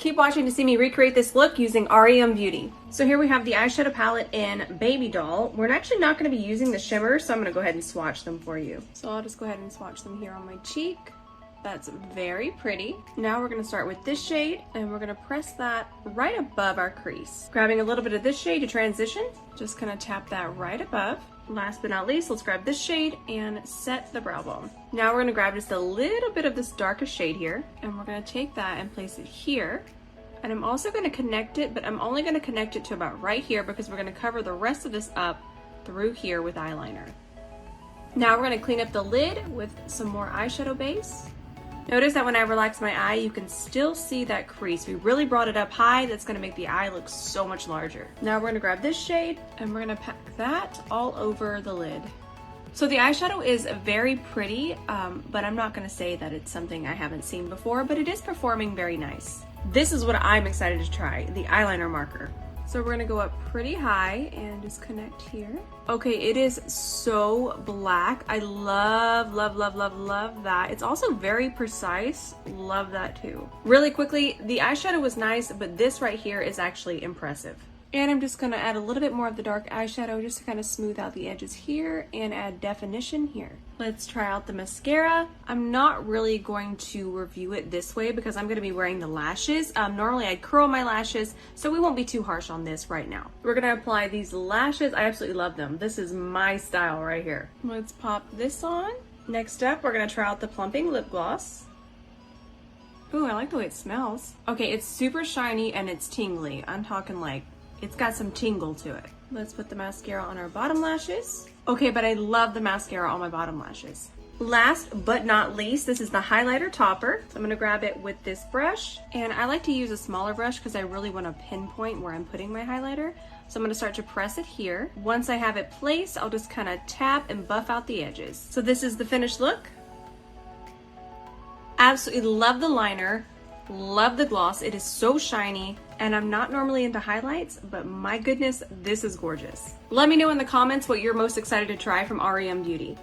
Keep watching to see me recreate this look using REM Beauty. So here we have the eyeshadow palette in Baby Doll. We're actually not going to be using the shimmers, so I'm going to go ahead and swatch them for you. So I'll just go ahead and swatch them here on my cheek. That's very pretty. Now we're going to start with this shade, and we're going to press that right above our crease. Grabbing a little bit of this shade to transition, just going to tap that right above. Last but not least, let's grab this shade and set the brow bone. Now we're going to grab just a little bit of this darkest shade here, and we're going to take that and place it here. And I'm also going to connect it, but I'm only going to connect it to about right here because we're going to cover the rest of this up through here with eyeliner. Now we're going to clean up the lid with some more eyeshadow base. Notice that when I relax my eye, you can still see that crease. We really brought it up high. That's going to make the eye look so much larger. Now we're going to grab this shade and we're going to pack that all over the lid. So the eyeshadow is very pretty, but I'm not going to say that it's something I haven't seen before, but it is performing very nice. This is what I'm excited to try, the eyeliner marker. So we're gonna go up pretty high and just connect here. Okay, it is so black. I love, love, love, love, love that. It's also very precise. Love that too. Really quickly, the eyeshadow was nice, but this right here is actually impressive. And I'm just gonna add a little bit more of the dark eyeshadow just to kind of smooth out the edges here and add definition here. Let's try out the mascara. I'm not really going to review it this way because I'm gonna be wearing the lashes. Normally I curl my lashes, so we won't be too harsh on this right now. We're gonna apply these lashes. I absolutely love them. This is my style right here. Let's pop this on. Next up, we're gonna try out the plumping lip gloss. Ooh, I like the way it smells. Okay, it's super shiny and it's tingly. I'm talking like, it's got some tingle to it. Let's put the mascara on our bottom lashes. Okay, but I love the mascara on my bottom lashes. Last but not least, this is the highlighter topper. So I'm gonna grab it with this brush, and I like to use a smaller brush because I really want to pinpoint where I'm putting my highlighter. So I'm gonna start to press it here. Once I have it placed, I'll just kind of tap and buff out the edges. So this is the finished look. Absolutely love the liner. Love the gloss. It is so shiny, and I'm not normally into highlights, but my goodness, this is gorgeous. Let me know in the comments what you're most excited to try from REM Beauty.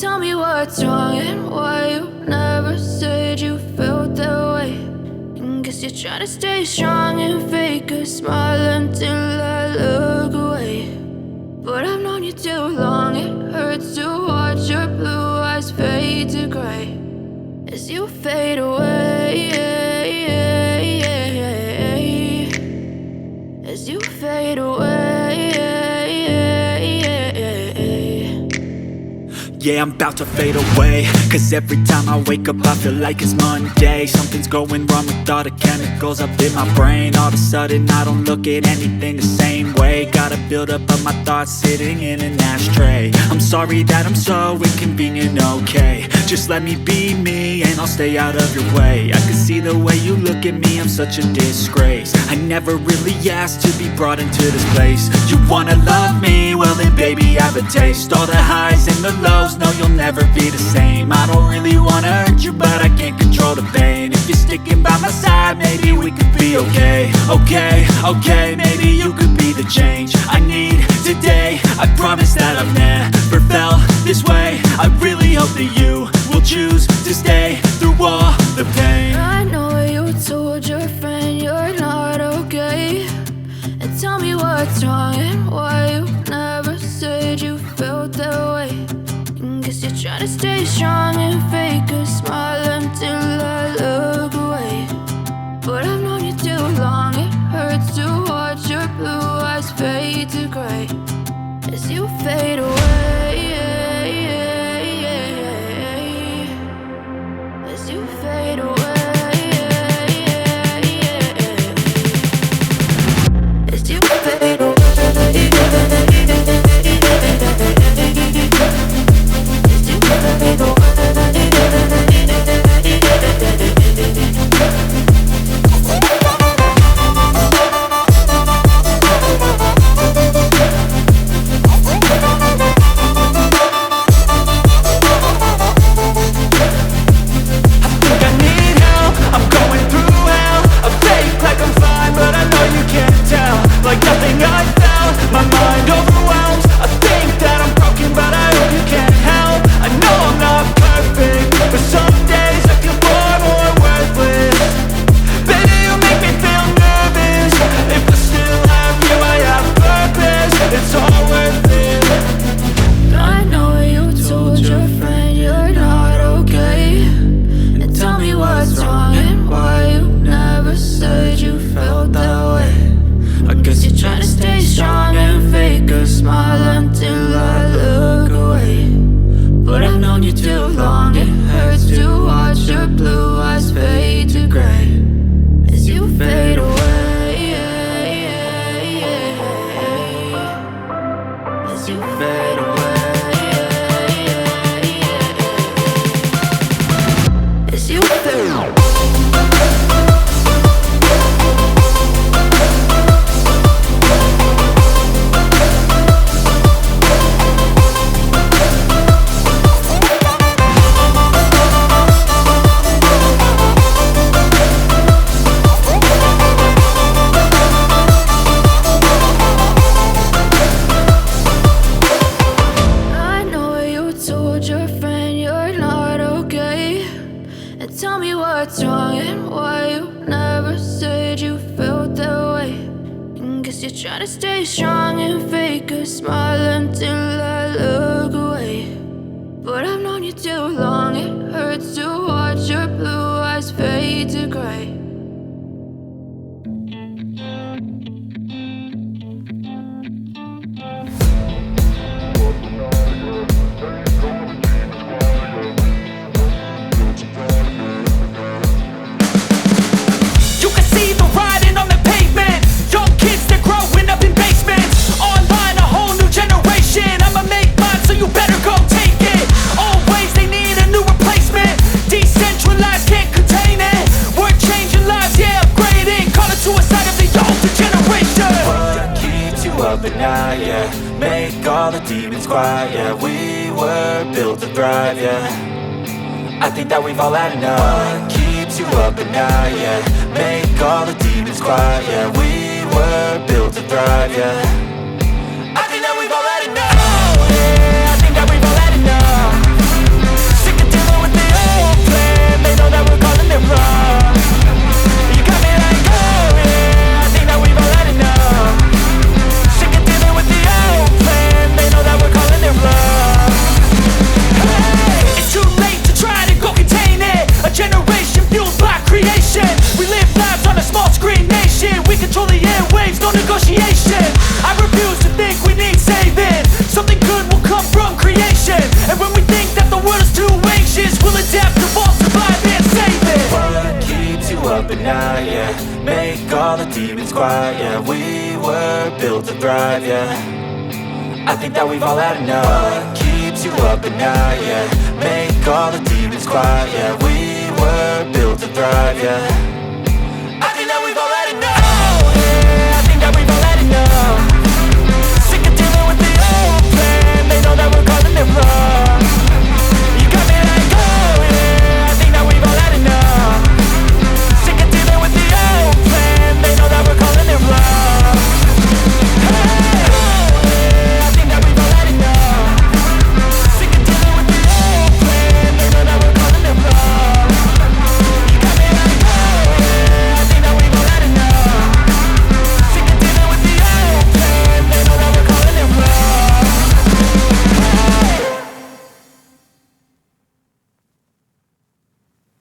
Tell me what's wrong and why you never said you felt that way. And guess you're trying to stay strong and fake a smile until I look away. But I've known you too long, it hurts to watch your blue eyes fade to gray as you fade away, as you fade away. Yeah, I'm about to fade away, cause every time I wake up I feel like it's Monday. Something's going wrong with all the chemicals up in my brain. All of a sudden I don't look at anything the same way. Gotta build up of my thoughts sitting in an ashtray. I'm sorry that I'm so inconvenient, okay. Just let me be me and I'll stay out of your way. I can see the way you look at me, I'm such a disgrace. I never really asked to be brought into this place. You wanna love me? Well then baby have a taste. All the highs and the lows, no you'll never be the same. I don't really wanna hurt you, but I can't control the pain. If you're sticking by my side, maybe we could be okay. Okay, maybe you could be the change I need today. I promise that I've never felt this way. I really hope that you will choose to stay through all the pain. I know you told your friend you're not okay, and tell me what's wrong and why you never said you felt that way. And guess you're trying to stay strong and fake a smile until I look away. But I've known you too long, it hurts guess you're trying to stay strong and fake a smile until I look away. But I've known you too long, it hurts to watch your blue eyes fade to gray. You can see the writing on the pavement. Young kids, they're growing up in basements. Online, a whole new generation. I'ma make mine, so you better go take it. Always, they need a new replacement. Decentralized, can't contain it. We're changing lives, yeah, upgrading. Call it suicide of the older generation. What keeps you up at night, yeah? Make all the demons quiet, yeah. We were built to thrive, yeah. I think that we've all had enough. What keeps you up at night, yeah? Make all the demons quiet, yeah. We were built to thrive, yeah. I think that we've all had enough. Yeah, I think that we've all had enough. Sick of dealing with the old plan. They know that we're calling it wrong. You got me like, oh yeah, I think that we've all had enough. Sick of dealing with the old plan. They know that we're calling it wrong. Hey, it's too late to try to go contain it. A generation fueled by creation. We live lives on a small screen nation. We control the airwaves, no negotiation. I refuse to think we need saving. Something good will come from creation. And when we think that the world is too anxious, we'll adapt, evolve, survive and save it. What keeps you up at night, yeah? Make all the demons quiet, yeah. We were built to thrive, yeah. I think that we've all had enough. What keeps you up at night, yeah? Make all the demons quiet, yeah. We were built to thrive, yeah.